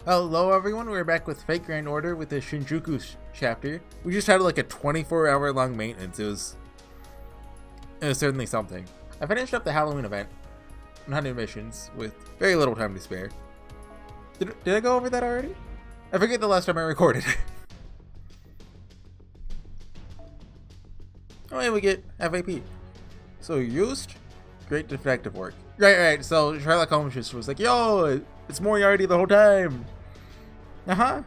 Hello everyone, we're back with Fate Grand Order with the Shinjuku chapter. We just had like a 24-hour long maintenance. It was certainly something. I finished up the Halloween event, 100 missions, with very little time to spare. Did I go over that already? I forget the last time I recorded. Oh, and we get FAP. So used? Great detective work. Right, so Sherlock Holmes just was like, yo, it's Moriarty the whole time. Uh-huh.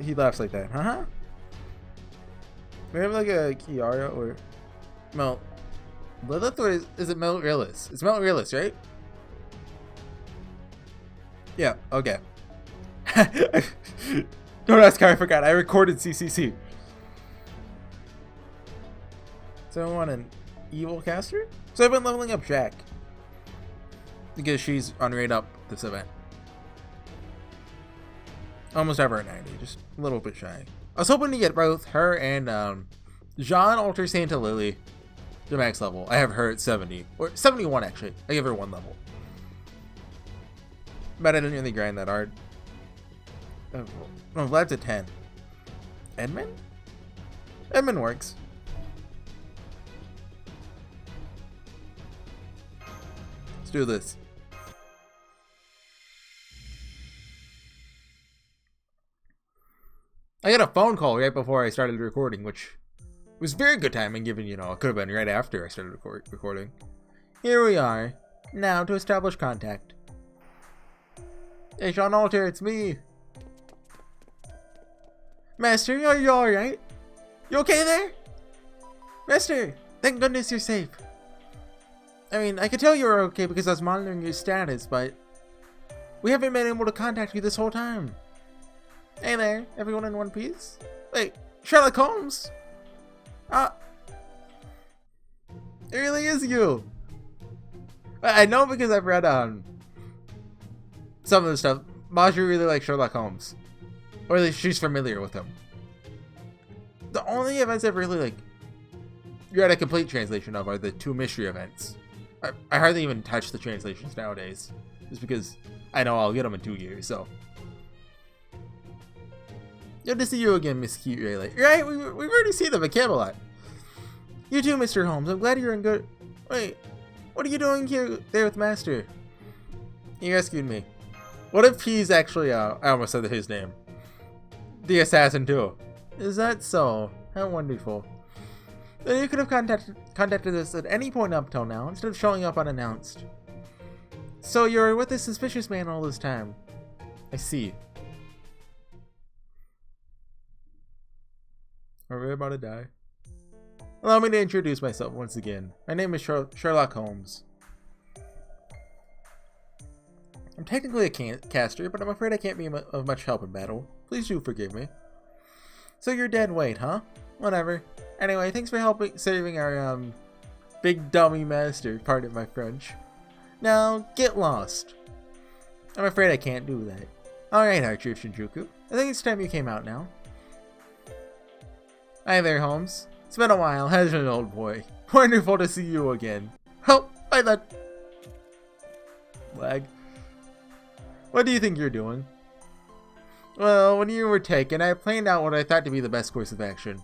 He laughs like that. Uh-huh. We have like a Kiara or Mel Lilith, or is it Mel Realist? It's Mel Realist, right? Yeah, okay. Don't ask how I forgot. I recorded CCC. So I want an evil caster? So I've been leveling up Jack, because she's on rate up this event. Almost ever at 90, just a little bit shy. I was hoping to get both her and Jean Alter Santa Lily to max level. I have her at 70, or 71 actually. I give her 1 level. But I didn't really grind that hard. Oh, Vlad's at 10. Edmund? Edmund works. Let's do this. I got a phone call right before I started recording, which was very good timing given, you know, it could have been right after I started recording. Here we are. Now to establish contact. Hey, Sean Alter, it's me. Master, are you alright? You okay there? Master, thank goodness you're safe. I mean, I could tell you were okay because I was monitoring your status, but we haven't been able to contact you this whole time. Hey there, everyone in one piece? Wait, Sherlock Holmes? It really is you. I know because I've read some of the stuff. Maju really likes Sherlock Holmes. Or at least she's familiar with him. The only events I've really read a complete translation of are the 2 mystery events. I hardly even touch the translations nowadays. Just because I know I'll get them in 2 years, so. Good to see you again, Miss Cute Rayleigh. Right, we've already seen them at Camelot. You too, Mr. Holmes. I'm glad you're in good... Wait, what are you doing here there with Master? He rescued me. What if he's actually, I almost said his name. The assassin too. Is that so? How wonderful. Then you could have contacted us at any point up till now, instead of showing up unannounced. So you're with this suspicious man all this time. I see. Are we about to die? Allow me to introduce myself once again. My name is Sherlock Holmes. I'm technically a caster, but I'm afraid I can't be of much help in battle. Please do forgive me. So you're dead weight, huh? Whatever. Anyway, thanks for saving our, big dummy master, pardon my French. Now, get lost. I'm afraid I can't do that. Alright, Archer Shinjuku. I think it's time you came out now. Hi there, Holmes. It's been a while, hasn't it, old boy? Wonderful to see you again. Oh, by the... lag. What do you think you're doing? Well, when you were taken, I planned out what I thought to be the best course of action.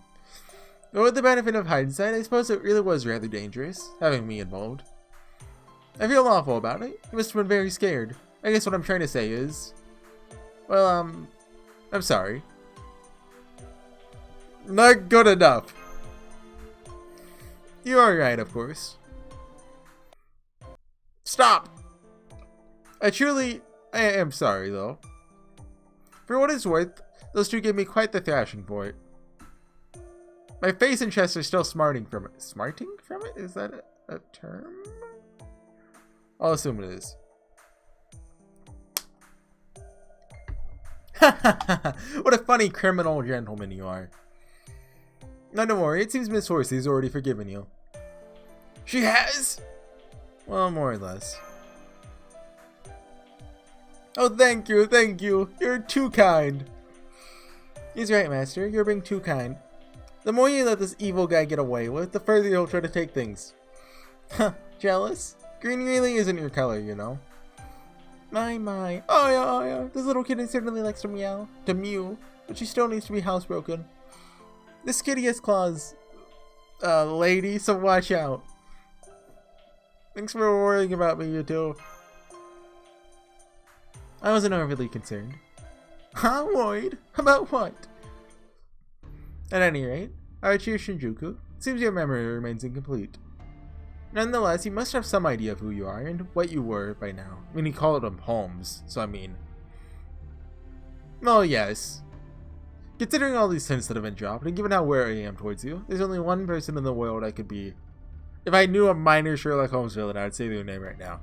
But with the benefit of hindsight, I suppose it really was rather dangerous, having me involved. I feel awful about it. You must have been very scared. I guess what I'm trying to say is... Well, I'm sorry. Not good enough. You are right, of course. Stop! I am sorry, though. For what it's worth, those 2 gave me quite the thrashing for it. My face and chest are still smarting from it. Smarting from it? Is that a term? I'll assume it is. What a funny criminal gentleman you are. No, don't worry. It seems Miss Horsey's already forgiven you. She has? Well, more or less. Oh, thank you, thank you. You're too kind. He's right, Master. You're being too kind. The more you let this evil guy get away with, the further he'll try to take things. Huh, jealous? Green really isn't your color, you know. My. Oh yeah. This little kitten certainly likes to mew, but she still needs to be housebroken. This kitty has claws, lady, so watch out. Thanks for worrying about me, you two. I wasn't overly concerned. Huh, worried? About what? At any rate, Archie Shinjuku, seems your memory remains incomplete. Nonetheless, you must have some idea of who you are and what you were by now. I mean, he called him Holmes, so I mean... Well, yes. Considering all these hints that have been dropped, and given how wary I am towards you, there's only one person in the world I could be. If I knew a minor Sherlock Holmes villain, I'd say their name right now.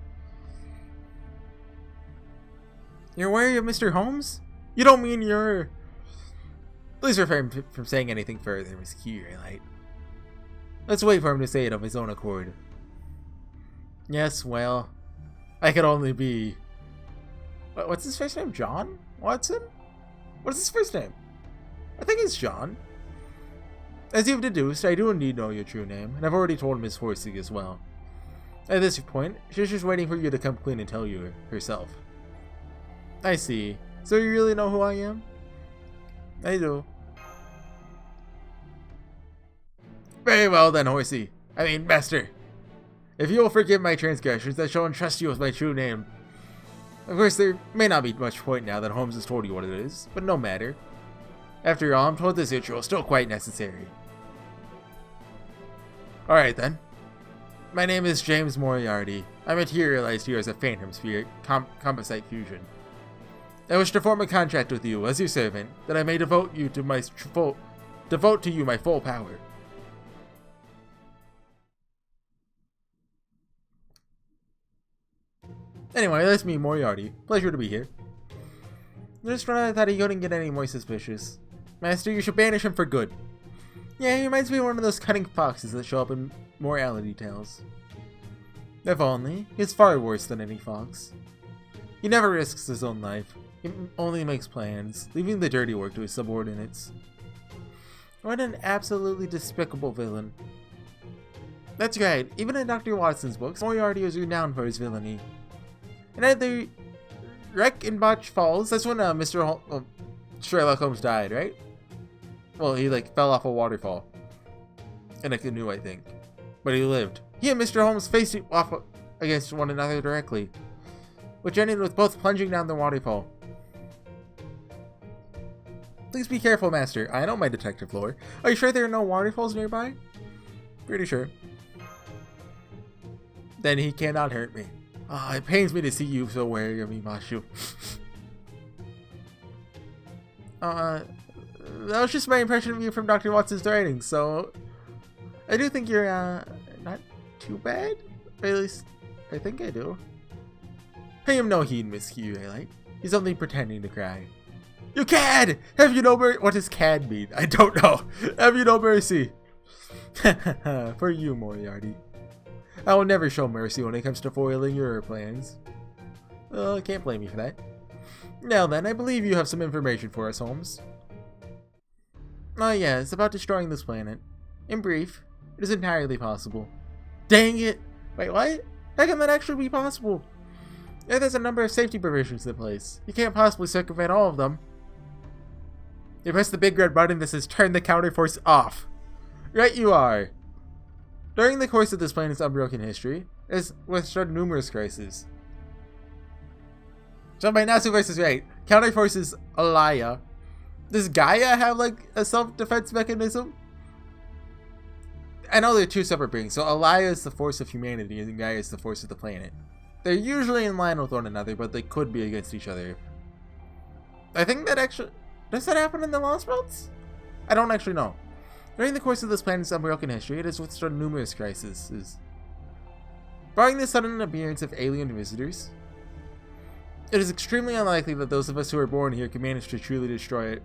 You're wary of Mr. Holmes? You don't mean you're... Please refrain from saying anything further, Miss Key-Light. Let's wait for him to say it of his own accord. Yes, well, I could only be... What's his first name? John Watson? What's his first name? I think it's John. As you've deduced, I do indeed know your true name, and I've already told Miss Horsey as well. At this point, she's just waiting for you to come clean and tell you herself. I see. So you really know who I am? I do. Very well then, Horsey. I mean, Master. If you will forgive my transgressions, I shall entrust you with my true name. Of course, there may not be much point now that Holmes has told you what it is, but no matter. After all, I'm told this ritual is still quite necessary. Alright then. My name is James Moriarty. I materialized here as a phantom spirit, composite fusion. I wish to form a contract with you as your servant, that I may devote to you my full power. Anyway, that's me, Moriarty. Pleasure to be here. Just when I thought he couldn't get any more suspicious. Master, you should banish him for good. Yeah, he reminds me of one of those cunning foxes that show up in morality tales. If only, he's far worse than any fox. He never risks his own life. He only makes plans, leaving the dirty work to his subordinates. What an absolutely despicable villain. That's right, even in Dr. Watson's books, Moriarty is renowned for his villainy. And at the wreck in Botch Falls, that's when Sherlock Holmes died, right? Well, he fell off a waterfall. In a canoe, I think. But he lived. He and Mr. Holmes faced off against one another directly, which ended with both plunging down the waterfall. Please be careful, Master. I know my detective lore. Are you sure there are no waterfalls nearby? Pretty sure. Then he cannot hurt me. Ah, it pains me to see you so wary of me, Mashu. That was just my impression of you from Dr. Watson's writings, so... I do think you're, not too bad? Or at least, I think I do. Pay him no heed, Miss Key-Light. He's only pretending to cry. You cad! Have you no mercy? What does cad mean? I don't know. Have you no mercy? For you, Moriarty. I will never show mercy when it comes to foiling your plans. Well, I can't blame you for that. Now then, I believe you have some information for us, Holmes. Oh yeah, it's about destroying this planet. In brief, it is entirely possible. Dang it! Wait, what? How can that actually be possible? There's a number of safety provisions in place. You can't possibly circumvent all of them. You press the big red button that says turn the counterforce off. Right you are. During the course of this planet's unbroken history, it has withstood numerous crises. So my Nasu voice is right. Counterforce is Alaya. Does Gaia have a self-defense mechanism? I know they're two separate beings, so Alaya is the force of humanity and Gaia is the force of the planet. They're usually in line with one another, but they could be against each other. I think that actually... Does that happen in the Lost Belts? I don't actually know. During the course of this planet's unbroken history, it has withstood numerous crises. Barring the sudden appearance of alien visitors, it is extremely unlikely that those of us who are born here can manage to truly destroy it.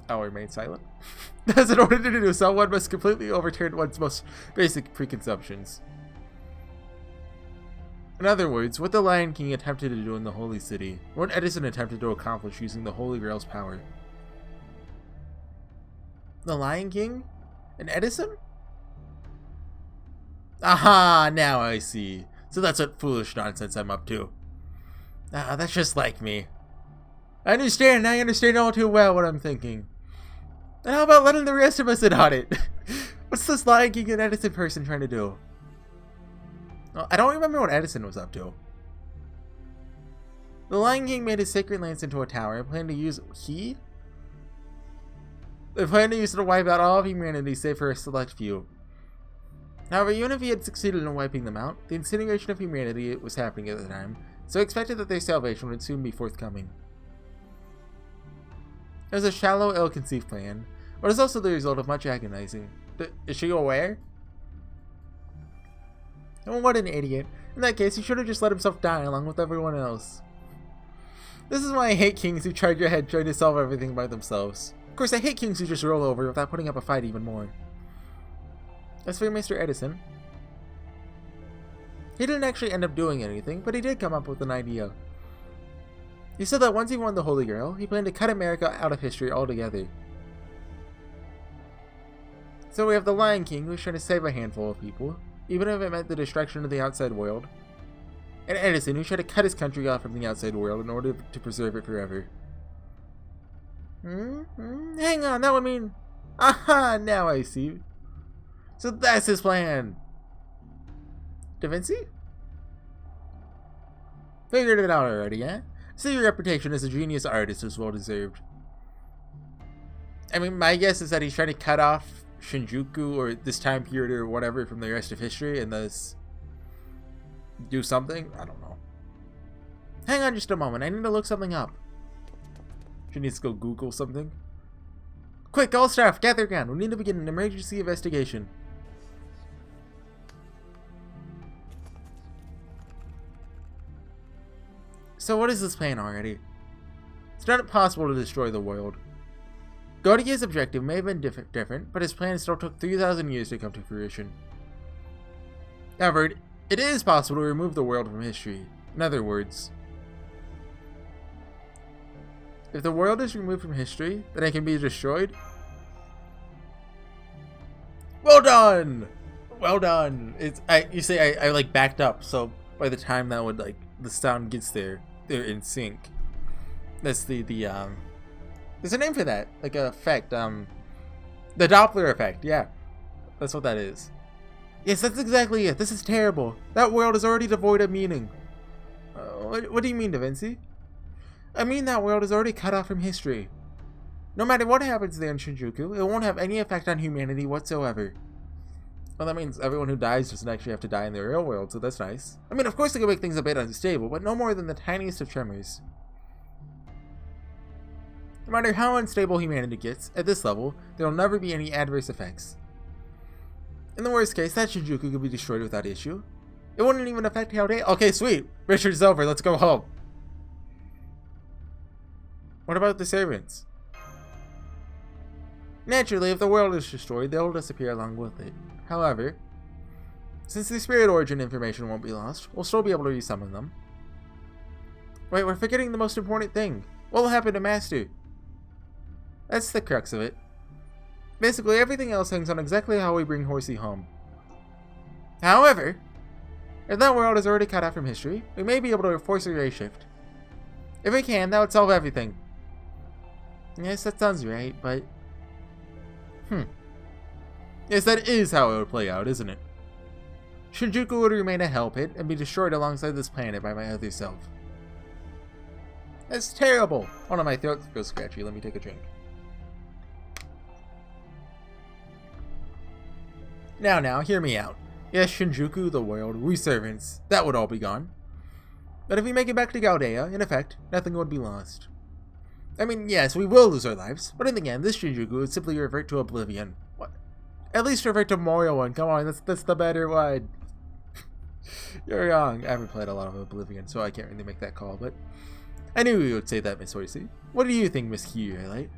I'll remain silent. As in order to do so, one must completely overturn one's most basic preconceptions. In other words, what the Lion King attempted to do in the Holy City, what Edison attempted to accomplish using the Holy Grail's power. The Lion King? And Edison? Aha! Now I see. So that's what foolish nonsense I'm up to. Ah, that's just like me. I understand all too well what I'm thinking. And how about letting the rest of us in on it? What's this Lion King and Edison person trying to do? Well, I don't remember what Edison was up to. The Lion King made his sacred lance into a tower and planned to use They planned to use it to wipe out all of humanity save for a select few. However, even if he had succeeded in wiping them out, the incineration of humanity was happening at the time, so he expected that their salvation would soon be forthcoming. It was a shallow, ill-conceived plan, but it was also the result of much agonizing. Is she aware? Oh, what an idiot. In that case, he should have just let himself die along with everyone else. This is why I hate kings who charge ahead trying to solve everything by themselves. Of course, I hate kings who just roll over without putting up a fight even more. As for Mr. Edison, he didn't actually end up doing anything, but he did come up with an idea. He said that once he won the Holy Grail, he planned to cut America out of history altogether. So we have the Lion King, who's trying to save a handful of people, even if it meant the destruction of the outside world, and Edison, who's trying to cut his country off from the outside world in order to preserve it forever. Hang on, that would mean... Aha, now I see. So that's his plan. Da Vinci? Figured it out already, eh? So your reputation as a genius artist is well deserved. I mean, my guess is that he's trying to cut off Shinjuku or this time period or whatever from the rest of history and thus do something? I don't know. Hang on just a moment, I need to look something up. She needs to go Google something. Quick, all staff, gather around. We need to begin an emergency investigation. So what is this plan already? It's not possible to destroy the world. Gaudier's objective may have been different, but his plan still took 3,000 years to come to fruition. However, it is possible to remove the world from history. In other words, if the world is removed from history, then it can be destroyed. Well done! Well done! You see, I like backed up, so by the time that would the sound gets there, they're in sync. That's the there's a name for that, like a effect, the Doppler effect, yeah. That's what that is. Yes, that's exactly it. This is terrible. That world is already devoid of meaning. What do you mean, Da Vinci? I mean that world is already cut off from history. No matter what happens there in Shinjuku, it won't have any effect on humanity whatsoever. Well, that means everyone who dies doesn't actually have to die in the real world, so that's nice. I mean, of course it can make things a bit unstable, but no more than the tiniest of tremors. No matter how unstable humanity gets, at this level, there will never be any adverse effects. In the worst case, that Shinjuku could be destroyed without issue. It wouldn't even affect how they... Okay, sweet! Richard's over, let's go home. What about the servants? Naturally, if the world is destroyed, they'll disappear along with it. However, since the spirit origin information won't be lost, we'll still be able to resummon them. Wait, we're forgetting the most important thing. What will happen to Master? That's the crux of it. Basically, everything else hangs on exactly how we bring Horsey home. However, if that world is already cut out from history, we may be able to force a ray shift. If we can, that would solve everything. Yes, that sounds right, but... Yes, that is how it would play out, isn't it? Shinjuku would remain a hell pit and be destroyed alongside this planet by my other self. That's terrible! Hold on, my throat feels scratchy. Let me take a drink. Now, hear me out. Yes, Shinjuku, the world, we servants, that would all be gone. But if we make it back to Gaudea, in effect, nothing would be lost. I mean, yes, we will lose our lives, but in the end, this Shinjuku would simply revert to oblivion. What? At least revert to Morrowind, come on, that's the better one. You're wrong. I haven't played a lot of Oblivion, so I can't really make that call, but I knew you would say that, Miss Horsey. What do you think, Miss Kiyurite?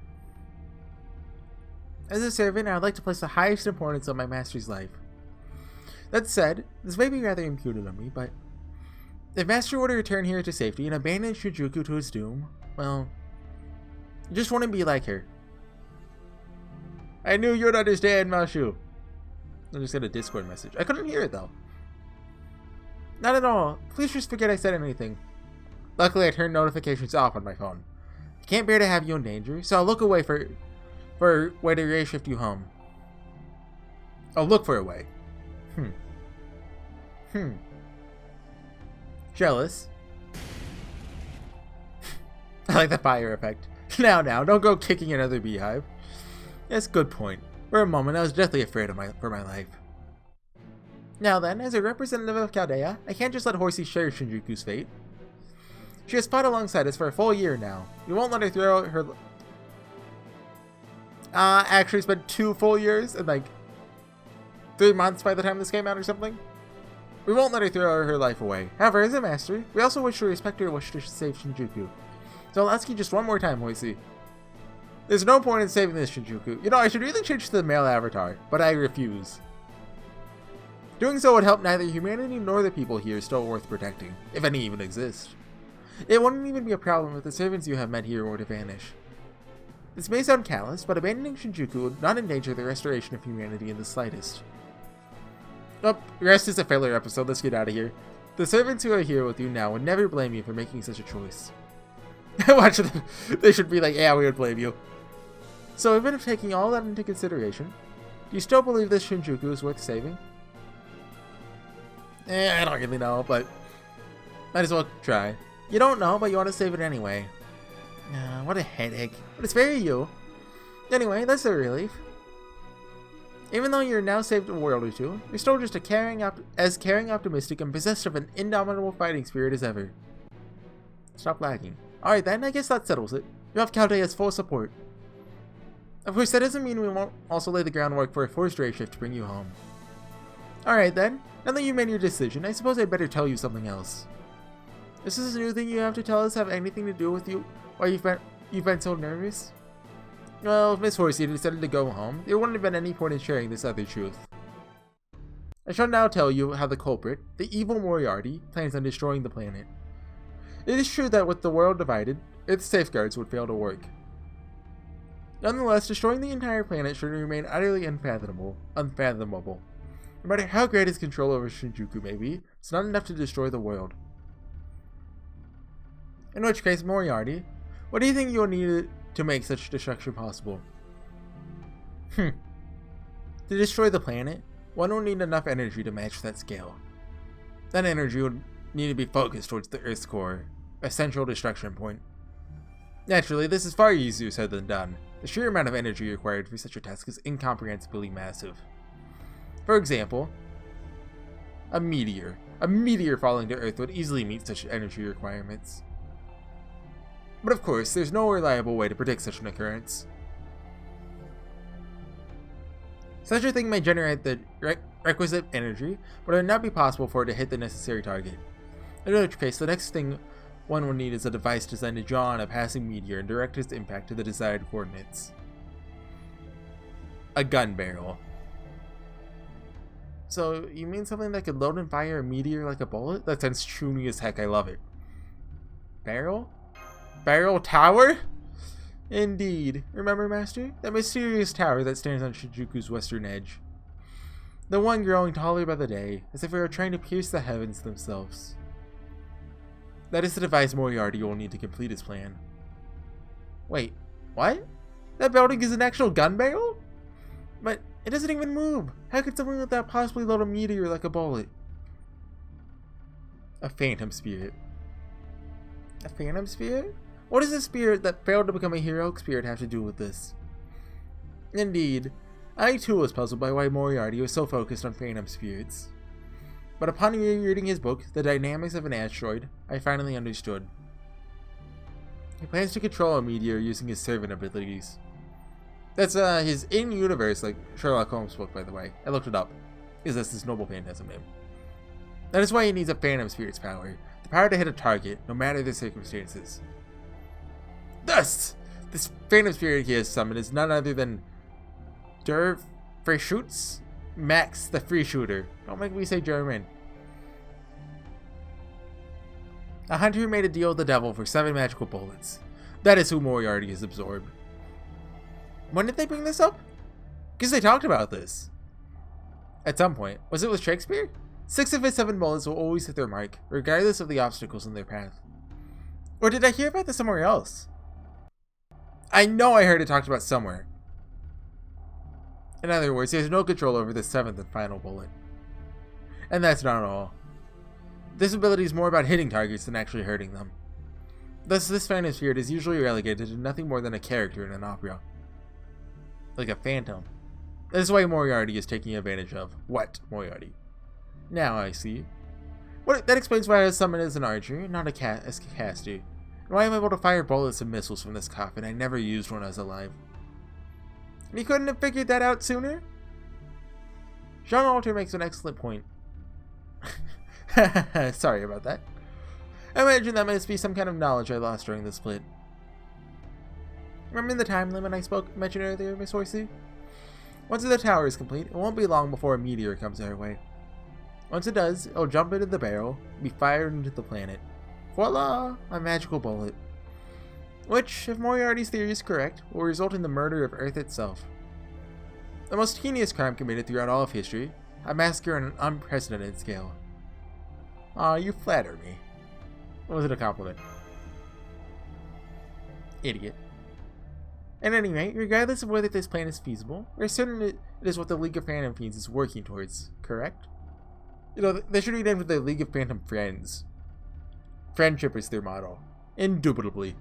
As a servant, I would like to place the highest importance on my master's life. That said, this may be rather imputed on me, but if Master were to return here to safety and abandon Shinjuku to his doom, well, it just wouldn't be like her. I knew you'd understand, Mashu. I just got a Discord message. I couldn't hear it, though. Not at all. Please just forget I said anything. Luckily, I turned notifications off on my phone. I can't bear to have you in danger, so I'll look away for a way to ray-shift you home. I'll look for a way. Jealous? I like the fire effect. Now, don't go kicking another beehive. Yes, good point. For a moment, I was deathly afraid for my life. Now then, as a representative of Chaldea, I can't just let Horsey share Shinjuku's fate. She has fought alongside us for a full year now. We won't let her throw out her... actually it's been 2 full years and like 3 months by the time this came out or something. We won't let her throw her life away. However, as a master, we also wish to respect her wish to save Shinjuku. So I'll ask you just one more time, Horsey. There's no point in saving this Shinjuku. You know, I should really change to the male avatar, but I refuse. Doing so would help neither humanity nor the people here still worth protecting, if any even exist. It wouldn't even be a problem if the servants you have met here were to vanish. This may sound callous, but abandoning Shinjuku would not endanger the restoration of humanity in the slightest. Oh, rest is a filler episode, let's get out of here. The servants who are here with you now would never blame you for making such a choice. Watch them. They should be like, yeah, we would blame you. So even if taking all that into consideration, do you still believe this Shinjuku is worth saving? I don't really know, but might as well try. You don't know, but you want to save it anyway. What a headache. But it's very you. Anyway, that's a relief. Even though you're now saved a world or two, you're still just as caring, optimistic, and possessed of an indomitable fighting spirit as ever. Stop lagging. Alright then, I guess that settles it. You have Chaldea's full support. Of course, that doesn't mean we won't also lay the groundwork for a forced ray shift to bring you home. Alright then, now that you made your decision, I suppose I'd better tell you something else. Does this new thing you have to tell us have anything to do with you? Why you've been so nervous? Well, if Miss Horsey decided to go home, there wouldn't have been any point in sharing this other truth. I shall now tell you how the culprit, the evil Moriarty, plans on destroying the planet. It is true that with the world divided, its safeguards would fail to work. Nonetheless, destroying the entire planet should remain utterly unfathomable. No matter how great his control over Shinjuku may be, it's not enough to destroy the world. In which case, Moriarty, what do you think you'll need to make such destruction possible? To destroy the planet, one will need enough energy to match that scale. That energy would need to be focused towards the Earth's core, a central destruction point. Naturally, this is far easier said than done. The sheer amount of energy required for such a task is incomprehensibly massive. For example, a meteor. A meteor falling to Earth would easily meet such energy requirements. But of course, there's no reliable way to predict such an occurrence. Such a thing may generate the requisite energy, but it would not be possible for it to hit the necessary target. In which case, the next thing one will need is a device designed to draw on a passing meteor and direct its impact to the desired coordinates. A gun barrel. So, you mean something that could load and fire a meteor like a bullet? That sounds choomy as heck, I love it. Barrel? Barrel tower? Indeed. Remember, Master? That mysterious tower that stands on Shinjuku's western edge. The one growing taller by the day, as if it were trying to pierce the heavens themselves. That is the device Moriarty will need to complete his plan. Wait, what? That building is an actual gun barrel? But it doesn't even move. How could something like that possibly load a meteor like a bullet? A phantom spirit. A phantom spirit? What does a spirit that failed to become a heroic spirit have to do with this? Indeed, I too was puzzled by why Moriarty was so focused on phantom spirits. But upon rereading his book, The Dynamics of an Asteroid, I finally understood. He plans to control a meteor using his servant abilities. That's his in-universe, like Sherlock Holmes book, by the way. I looked it up. Because that's his noble phantasm name. That is why he needs a phantom spirit's power. The power to hit a target, no matter the circumstances. Thus, this phantom spirit he has summoned is none other than Der Freischütz Max the Free Shooter. Don't make me say German. A hunter who made a deal with the devil for 7 magical bullets. That is who Moriarty has absorbed. When did they bring this up? Because they talked about this. At some point. Was it with Shakespeare? 6 of his 7 bullets will always hit their mark, regardless of the obstacles in their path. Or did I hear about this somewhere else? I know I heard it talked about somewhere. In other words, he has no control over the 7th and final bullet. And that's not all. This ability is more about hitting targets than actually hurting them. Thus, this phantom spirit is usually relegated to nothing more than a character in an opera. Like a phantom. This is why Moriarty is taking advantage of. What Moriarty? Now I see. That explains why I was summoned as an archer, not a caster. And why I'm able to fire bullets and missiles from this coffin I never used when I was alive. And you couldn't have figured that out sooner? Jean Alter makes an excellent point. Sorry about that. I imagine that must be some kind of knowledge I lost during the split. Remember the time limit I mentioned earlier, Miss Horsey? Once the tower is complete, it won't be long before a meteor comes our way. Once it does, it'll jump into the barrel, and be fired into the planet. Voila! A magical bullet. Which, if Moriarty's theory is correct, will result in the murder of Earth itself. The most heinous crime committed throughout all of history, a massacre on an unprecedented scale. Aw, you flatter me. Was it a compliment? Idiot. At any rate, regardless of whether this plan is feasible, we're certain it is what the League of Phantom Fiends is working towards, correct? You know, they should be named the League of Phantom Friends. Friendship is their motto. Indubitably.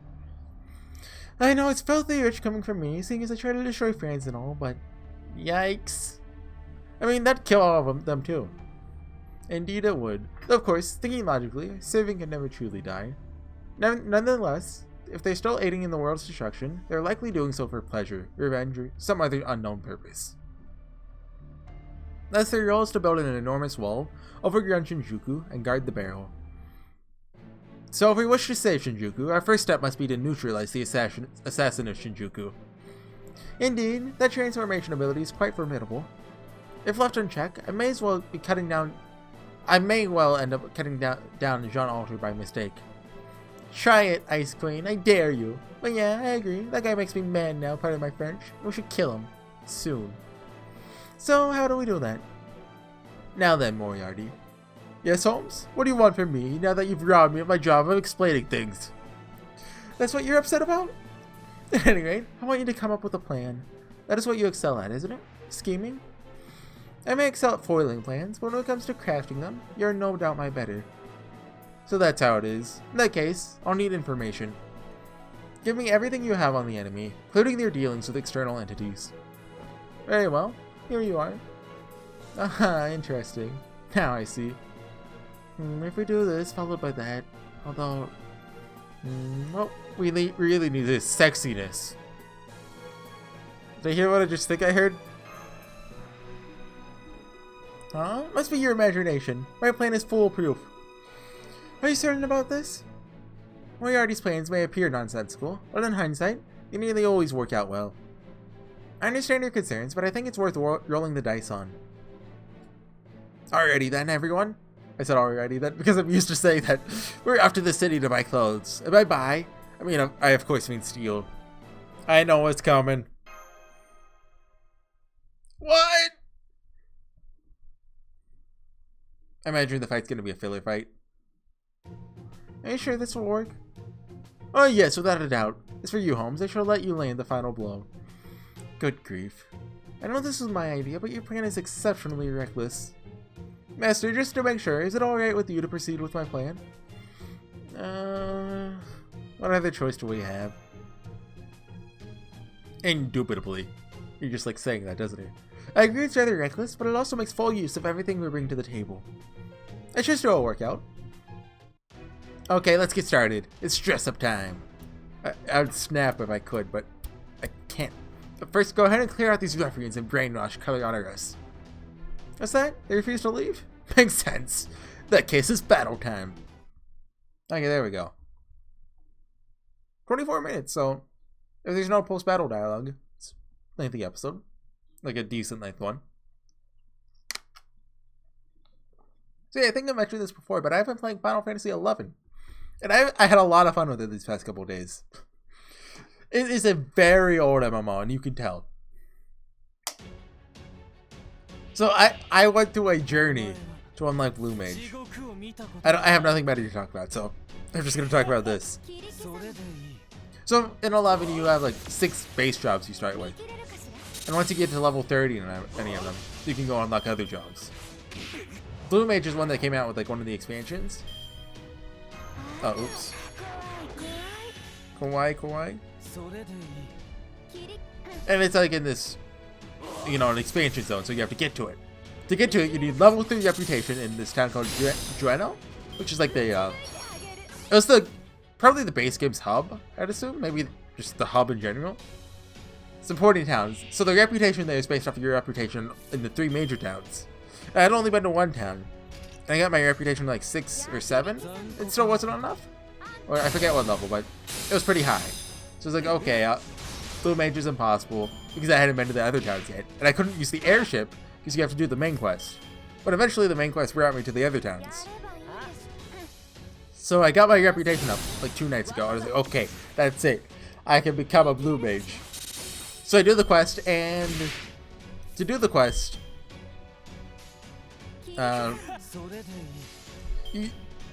I know it's filthy rich coming from me, seeing as I try to destroy friends and all, but yikes. I mean, that'd kill all of them too. Indeed it would. Though of course, thinking logically, Saving can never truly die. Nonetheless, if they're still aiding in the world's destruction, they're likely doing so for pleasure, revenge, or some other unknown purpose. Thus their goal is to build an enormous wall, overground Shinjuku, and guard the barrel. So if we wish to save Shinjuku, our first step must be to neutralize the assassin of Shinjuku. Indeed, that transformation ability is quite formidable. If left unchecked, I may well end up cutting down Jean Alter by mistake. Try it, Ice Queen, I dare you. But yeah, I agree, that guy makes me mad now, pardon my French. We should kill him. Soon. So, how do we do that? Now then, Moriarty. Yes, Holmes? What do you want from me, now that you've robbed me of my job of explaining things? That's what you're upset about? At any rate, I want you to come up with a plan. That is what you excel at, isn't it? Scheming? I may excel at foiling plans, but when it comes to crafting them, you're no doubt my better. So that's how it is. In that case, I'll need information. Give me everything you have on the enemy, including their dealings with external entities. Very well. Here you are. Aha, interesting. Now I see. If we do this, followed by that, although... well, we really need this sexiness. Did I hear what I just think I heard? Huh? Must be your imagination. My plan is foolproof. Are you certain about this? Moriarty's plans may appear nonsensical, but in hindsight, they nearly always work out well. I understand your concerns, but I think it's worth rolling the dice on. Alrighty then, everyone. I said alrighty then because I'm used to saying that. We're off to the city to buy clothes. And by buy, I mean, I of course mean steal. I know what's coming. What? I imagine the fight's gonna be a filler fight. Are you sure this will work? Oh yes, without a doubt. As for you, Holmes, I shall let you land the final blow. Good grief. I know this was my idea, but your plan is exceptionally reckless. Master, just to make sure, is it alright with you to proceed with my plan? What other choice do we have? Indubitably. You're just like saying that, doesn't it? I agree it's rather reckless, but it also makes full use of everything we bring to the table. It's just a workout. Okay, let's get started. It's dress-up time. I would snap if I could, but I can't. But first, go ahead and clear out these ruffians and brainwash Calianaris. What's that? They refuse to leave? Makes sense. In that case, it's battle time. Okay, there we go. 24 minutes, so if there's no post-battle dialogue, it's a lengthy episode. Like a decent length one. So yeah, I think I mentioned this before, but I've been playing Final Fantasy XI. And I had a lot of fun with it these past couple of days. It is a very old MMO, and you can tell. So I went through a journey to unlock Blue Mage. I have nothing better to talk about, so I'm just gonna talk about this. So in 11, you have like 6 base jobs you start with, and once you get to level 30 in any of them, you can go unlock other jobs. Blue Mage is one that came out with like one of the expansions. Oh, oops. Kawaii. And it's like in this, you know, an expansion zone, so you have to get to it. To get to it, you need level 3 reputation in this town called Jueno, which is like the, it was probably the base game's hub, I'd assume. Maybe just the hub in general. Supporting towns. So the reputation there is based off of your reputation in the 3 major towns. I had only been to 1 town, and I got my reputation like 6 or 7. It still wasn't enough. Or I forget what level, but it was pretty high. So I was like, okay, Blue Mage is impossible because I hadn't been to the other towns yet, and I couldn't use the airship because you have to do the main quest. But eventually the main quest brought me to the other towns. So I got my reputation up like 2 nights ago. I was like, okay, that's it. I can become a Blue Mage. So I do the quest, and to do the quest, well,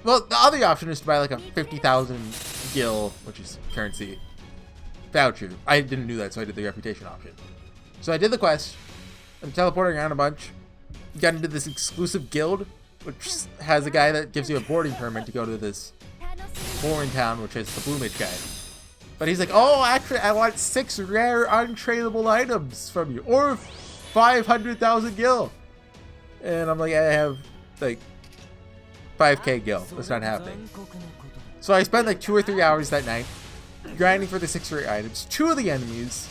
the other option is to buy like a 50,000 gil, which is currency, voucher. I didn't do that, so I did the reputation option. So I did the quest. I'm teleporting around a bunch. Got into this exclusive guild, which has a guy that gives you a boarding permit to go to this foreign town, which is the Blue Mage guy. But he's like, oh, actually, I want 6 rare untradeable items from you, or 500,000 gil. And I'm like, I have like 5k gil. That's not happening. So I spent like 2 or 3 hours that night grinding for the 6 rare items. 2 of the enemies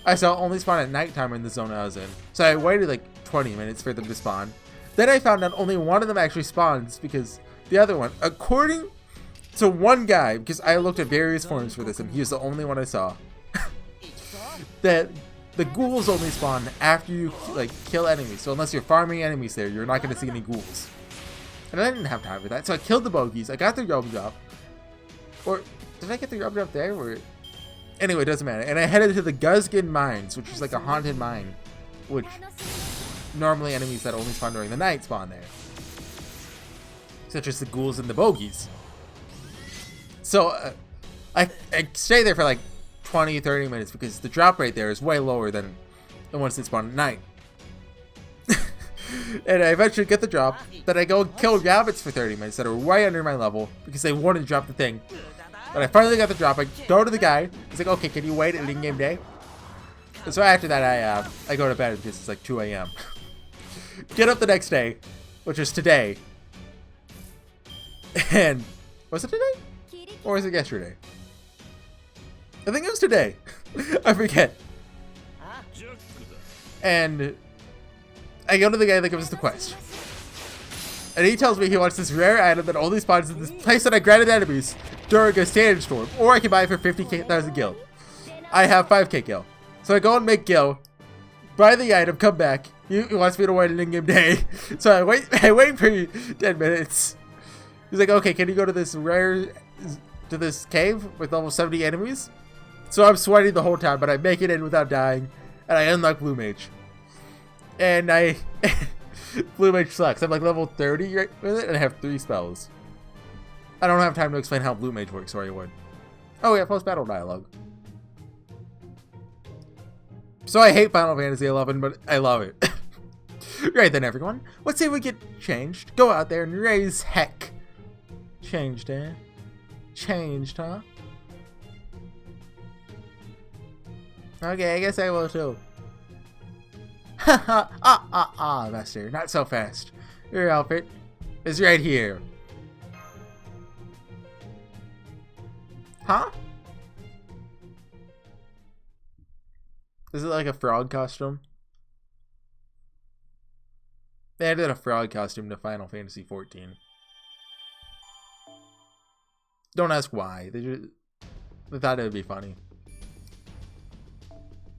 I saw only spawn at nighttime in the zone I was in. So I waited like 20 minutes for them to spawn. Then I found out only one of them actually spawns because the other one, according to one guy, because I looked at various forums for this and he was the only one I saw, that the ghouls only spawn after you like kill enemies. So unless you're farming enemies there, you're not going to see any ghouls. And I didn't have time for that, so I killed the bogeys. I got the robe drop. Or did I get the robe drop there? Or anyway, it doesn't matter. And I headed to the Guzgan Mines, which is like a haunted mine, which normally enemies that only spawn during the night spawn there, such as the ghouls and the bogeys. So I stay there for like 20-30 minutes because the drop rate there is way lower than the ones that spawn at night. And I eventually get the drop. Then I go and kill rabbits for 30 minutes that are way under my level because they wanted to drop the thing. But I finally got the drop. I go to the guy. He's like, okay, can you wait at in-game day? And so after that, I go to bed because it's like 2 a.m. Get up the next day, which is today. And was it today? Or was it yesterday? I think it was today. I forget. And I go to the guy that gives us the quest. And he tells me he wants this rare item that only spawns in this place that I granted enemies during a sandstorm. Or I can buy it for 50,000 gil. I have 5k gil. So I go and make gil, buy the item, come back. He wants me to wait an in-game day. So I wait for 10 minutes. He's like, okay, can you go to this this cave with level 70 enemies? So I'm sweating the whole time, but I make it in without dying. And I unlock Blue Mage. And Blue Mage sucks. I'm like level 30 right with it, and I have 3 spells. I don't have time to explain how Blue Mage works, or I would. Oh yeah, post-battle dialogue. So I hate Final Fantasy 11, but I love it. Right then, everyone. Let's say we get changed. Go out there and raise heck. Changed, eh? Changed, huh? Okay, I guess I will too. Haha, master. Not so fast. Your outfit is right here. Huh? Is it like a frog costume? They added a frog costume to Final Fantasy 14. Don't ask why. They thought it would be funny.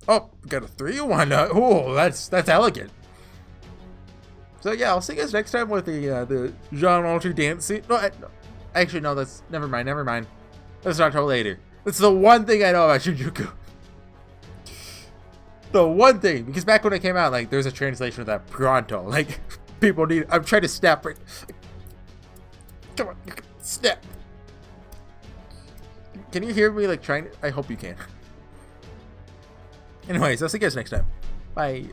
Oh, got a 3-1. Oh, that's elegant. So yeah, I'll see you guys next time with the Jean Alter dance scene. No, actually no. That's never mind. Let's talk till later. That's the one thing I know about Shinjuku. The one thing, because back when it came out, like there's a translation of that pronto, like People need. I'm trying to snap right. Come on, snap. Can you hear me like trying? I hope you can. Anyways, I'll see you guys next time. Bye.